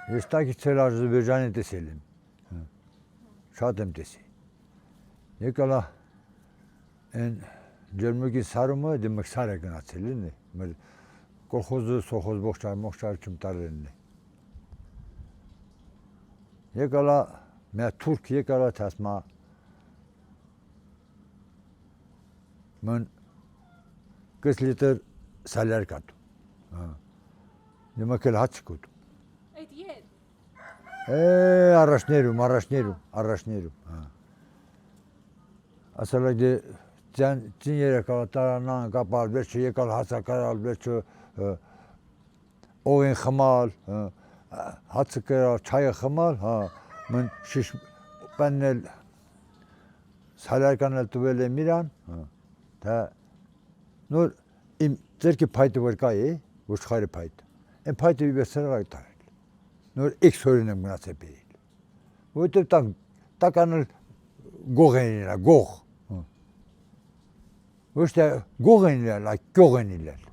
Ես տակից էլ Ադրբեջանի տեսել եմ, շատ եմ տեսել, եկալա են ջերմուկի սարումը դիմակ սար է գնացել են, մեր կոլխոզը սոխոզ ողջարություն տարելն է, եկալա մյա թուրք եկալա թասմա մն կս լիտր սալյար կատու, դիմակ էլ հաց կուտու, Այդ ետ։ առաջներում, ասալա դե ծին երեկալ տարանան կապալ, վերջը եկալ հացակարալ, վերջը օվեն խմալ, հացը կրալ, չայը խմալ, մն շիշ պեննել սալյար կանել տվել եմ իրան, դա նոր իմ ձերքի փայտը որ կա է, ոչխարի փայտը, այն փայտը վիվերսել այդ տարել, նոր X հորին եմ գնացել բերել, որովհետև տակ անել գող են իրան, գող, ոչ թե գող են իրան, այլ գող են իրան,